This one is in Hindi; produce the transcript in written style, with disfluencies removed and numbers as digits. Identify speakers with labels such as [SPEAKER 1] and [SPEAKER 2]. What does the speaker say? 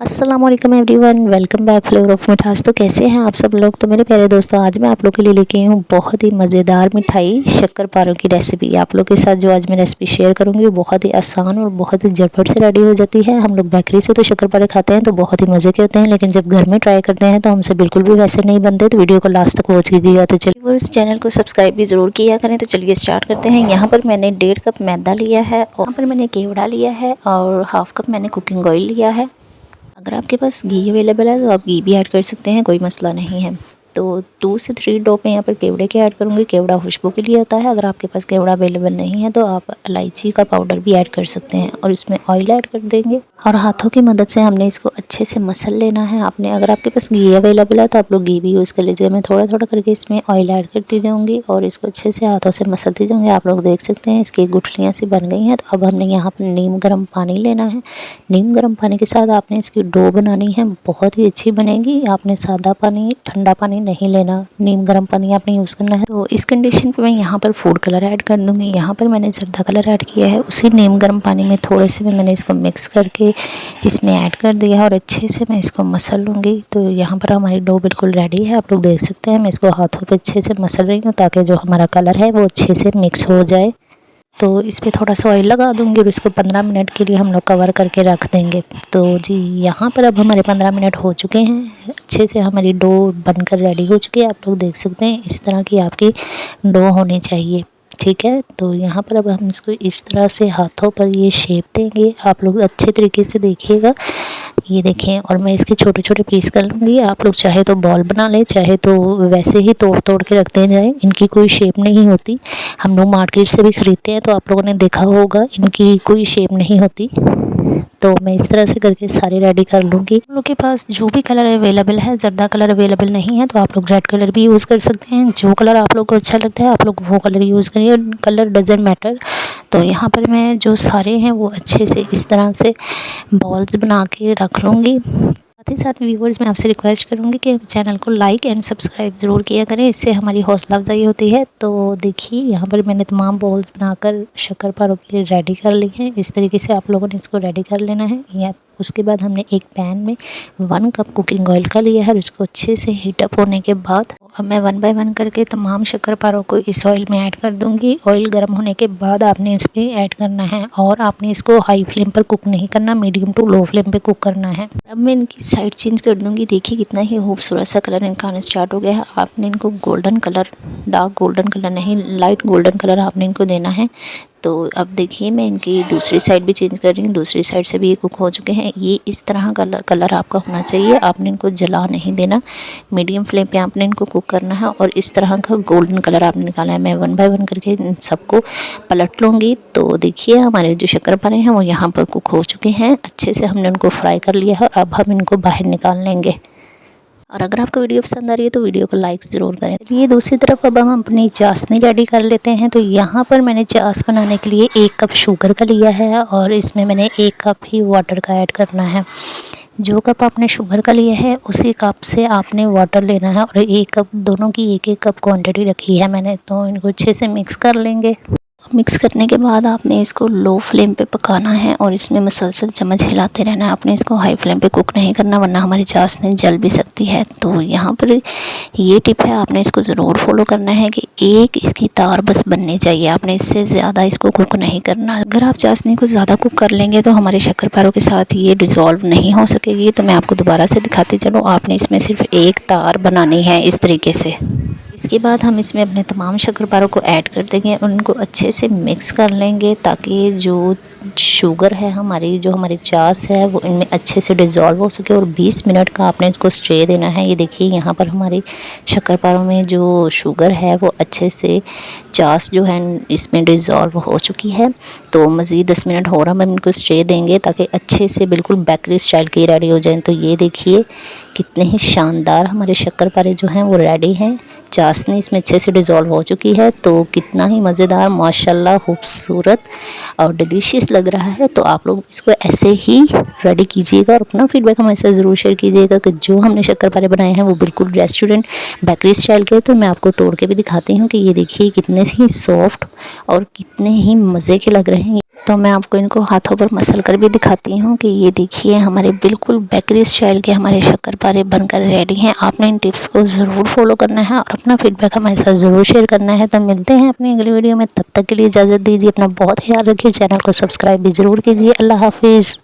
[SPEAKER 1] अस्सलामुअलैकुम everyone, welcome back flavour of मिठास। तो कैसे हैं आप सब लोग। तो मेरे प्यारे दोस्तों, आज मैं आप लोग के लिए लेके आई हूँ बहुत ही मज़ेदार मिठाई शक्कर की रेसिपी। आप लोग के साथ जो आज मैं रेसिपी शेयर करूँगी वो बहुत ही आसान और बहुत ही झटपट से रेडी हो जाती है। हम लोग बेकरी से तो शक्कर खाते हैं तो बहुत ही मज़े के होते हैं, लेकिन जब घर में ट्राई करते हैं तो हमसे बिल्कुल भी वैसे नहीं बनते। तो वीडियो को लास्ट तक वॉच कीजिएगा। तो चलिए इस चैनल को सब्सक्राइब भी ज़रूर किया करें। तो चलिए स्टार्ट करते हैं। यहाँ पर मैंने 1.5 कप मैदा लिया है और यहाँ पर मैंने केवड़ा लिया है और हाफ कप मैंने कुकिंग ऑयल लिया है। अगर आपके पास घी अवेलेबल है तो आप घी भी ऐड कर सकते हैं, कोई मसला नहीं है। तो 2 से 3 ड्रॉप में यहाँ पर केवड़े के ऐड करूँगी। केवड़ा खुशबू के लिए होता है। अगर आपके पास केवड़ा अवेलेबल नहीं है तो आप इलायची का पाउडर भी ऐड कर सकते हैं और इसमें ऑयल ऐड कर देंगे और हाथों की मदद से हमने इसको अच्छे से मसल लेना है। आपने अगर आपके पास घी अवेलेबल है तो आप लोग घी भी यूज़ कर लीजिए। मैं थोड़ा थोड़ा करके इसमें ऑयल ऐड करती जाऊँगी और इसको अच्छे से हाथों से मसलती जाऊँगी। आप लोग देख सकते हैं इसकी गुठलियाँ सी बन गई हैं। तो अब हमने यहाँ पर नीम गर्म पानी लेना है। नीम गर्म पानी के साथ आपने इसकी डो बनानी है, बहुत ही अच्छी बनेगी। आपने सादा पानी, ठंडा पानी नहीं लेना, नीम गर्म पानी आपने यूज़ करना है। तो इस कंडीशन पे मैं यहाँ पर फूड कलर ऐड कर दूँगी। यहाँ पर मैंने जर्दा कलर ऐड किया है, उसी नीम गर्म पानी में थोड़े से मैंने इसको मिक्स करके इसमें ऐड कर दिया और अच्छे से मैं इसको मसल लूँगी। तो यहाँ पर हमारी डो बिल्कुल रेडी है। आप लोग देख सकते हैं मैं इसको हाथों पे अच्छे से मसल रही हूँ ताकि जो हमारा कलर है वो अच्छे से मिक्स हो जाए। तो इस पर थोड़ा सा ऑयल लगा दूँगी और इसको 15 मिनट के लिए हम लोग कवर करके रख देंगे। तो जी यहाँ पर अब हमारे 15 मिनट हो चुके हैं। अच्छे से हमारी डो बनकर रेडी हो चुकी है। आप लोग देख सकते हैं इस तरह की आपकी डो होनी चाहिए, ठीक है। तो यहाँ पर अब हम इसको इस तरह से हाथों पर ये शेप देंगे। आप लोग अच्छे तरीके से देखिएगा, ये देखें। और मैं इसके छोटे छोटे पीस कर लूँगी। आप लोग चाहे तो बॉल बना लें, चाहे तो वैसे ही तोड़ तोड़ के रखते जाएं। इनकी कोई शेप नहीं होती। हम लोग मार्केट से भी ख़रीदते हैं तो आप लोगों ने देखा होगा इनकी कोई शेप नहीं होती। तो मैं इस तरह से करके सारे रेडी कर लूँगी। आप लोग के पास जो भी कलर अवेलेबल है, जर्दा कलर अवेलेबल नहीं है तो आप लोग रेड कलर भी यूज़ कर सकते हैं। जो कलर आप लोग को अच्छा लगता है आप लोग वो कलर यूज़ करिए, कलर डजेंट मैटर। तो यहाँ पर मैं जो सारे हैं वो अच्छे से इस तरह से बॉल्स बना के रख लूँगी। साथ ही साथ व्यूवर्स मैं आपसे रिक्वेस्ट करूँगी कि चैनल को लाइक एंड सब्सक्राइब ज़रूर किया करें, इससे हमारी हौसला अफजाई होती है। तो देखिए यहाँ पर मैंने तमाम बॉल्स बनाकर शक्कर के लिए रेडी कर ली हैं। इस तरीके से आप लोगों ने इसको रेडी कर लेना है। या उसके बाद हमने एक पैन में 1 कप कुकिंग ऑयल का लिया है और इसको अच्छे से हीटअप होने के बाद अब मैं 1 बाय 1 करके तमाम शक्कर को इस ऑयल में ऐड कर दूंगी। ऑयल गर्म होने के बाद आपने इसमें ऐड करना है और आपने इसको हाई फ्लेम पर कुक नहीं करना, मीडियम टू लो फ्लेम पे कुक करना है। अब मैं इनकी साइड चेंज कर दूंगी। देखिए कितना ही खूबसूरत सा कलर इनका आना स्टार्ट हो गया है। आपने इनको golden colour, dark golden colour नहीं, लाइट गोल्डन कलर आपने इनको देना है। तो अब देखिए मैं इनकी दूसरी साइड भी चेंज कर रही हूँ। दूसरी साइड से भी ये कुक हो चुके हैं। ये इस तरह का कलर आपका होना चाहिए। आपने इनको जला नहीं देना, मीडियम फ्लेम पे आपने इनको कुक करना है और इस तरह का गोल्डन कलर आपने निकाला है। मैं 1 बाय 1 करके इन सबको पलट लूँगी। तो देखिए हमारे जो शक्करपारे हैं वो यहाँ पर कुक हो चुके हैं। अच्छे से हमने उनको फ्राई कर लिया है और अब हम इनको बाहर निकाल लेंगे। और अगर आपको वीडियो पसंद आ रही है तो वीडियो को लाइक ज़रूर करें। ये दूसरी तरफ अब हम अपनी चाशनी रेडी कर लेते हैं। तो यहाँ पर मैंने चाश बनाने के लिए 1 कप शुगर का लिया है और इसमें मैंने 1 कप ही वाटर का ऐड करना है। जो कप आपने शुगर का लिया है उसी कप से आपने वाटर लेना है और 1 कप, दोनों की 1-1 कप क्वांटिटी रखी है मैंने। तो इनको अच्छे से मिक्स कर लेंगे। मिक्स करने के बाद आपने इसको लो फ्लेम पे पकाना है और इसमें मुसलसल चम्मच हिलाते रहना है। आपने इसको हाई फ्लेम पे कुक नहीं करना वरना हमारी चाशनी जल भी सकती है। तो यहाँ पर ये टिप है, आपने इसको ज़रूर फॉलो करना है कि एक इसकी तार बस बननी चाहिए। आपने इससे ज़्यादा इसको कुक नहीं करना। अगर आप चाशनी को ज़्यादा कुक कर लेंगे तो हमारे शक्करपारों के साथ ये डिज़ोल्व नहीं हो सकेगी। तो मैं आपको दोबारा से दिखाती चलूँ। आपने इसमें सिर्फ एक तार बनानी है इस तरीके से। इसके बाद हम इसमें अपने तमाम शक्करपारों को ऐड कर देंगे और उनको अच्छे से मिक्स कर लेंगे ताकि जो शुगर है हमारी, जो हमारी चाश है वो इनमें अच्छे से डिज़ोल्व हो सके। और 20 मिनट का आपने इसको स्टे देना है। ये देखिए यहाँ पर हमारी शक्करपारों में जो शुगर है वो अच्छे से, चाश जो है इसमें डिज़ोल्व हो चुकी है। तो मज़ीद 10 मिनट हो रहा, हम इनको स्टे देंगे ताकि अच्छे से बिल्कुल बेकरी स्टाइल की रेडी हो जाए। तो ये देखिए कितने ही शानदार हमारे शक्करपारे जो हैं वो रेडी हैं। चाशनी इसमें अच्छे से डिज़ोल्व हो चुकी है। तो कितना ही मज़ेदार, माशाल्लाह खूबसूरत और डिलीशियस लग रहा है। तो आप लोग इसको ऐसे ही रेडी कीजिएगा और अपना फीडबैक हमारे साथ ज़रूर शेयर कीजिएगा कि जो हमने शक्करपारे बनाए हैं वो बिल्कुल रेस्टोरेंट बेकरी स्टाइल के। तो मैं आपको तोड़ के भी दिखाती हूँ कि ये देखिए कितने ही सॉफ्ट और कितने ही मज़े के लग रहे हैं। तो मैं आपको इनको हाथों पर मसल कर भी दिखाती हूँ कि ये देखिए हमारे बिल्कुल बेकरी स्टाइल के हमारे शक्करपारे बनकर रेडी हैं। आपने इन टिप्स को ज़रूर फॉलो करना है और अपना फीडबैक हमारे साथ ज़रूर शेयर करना है। तो मिलते हैं अपनी अगली वीडियो में, तब तक के लिए इजाज़त दीजिए। अपना बहुत ख्याल रखिए, चैनल को सब्सक्राइब भी ज़रूर कीजिए। अल्लाह हाफिज़।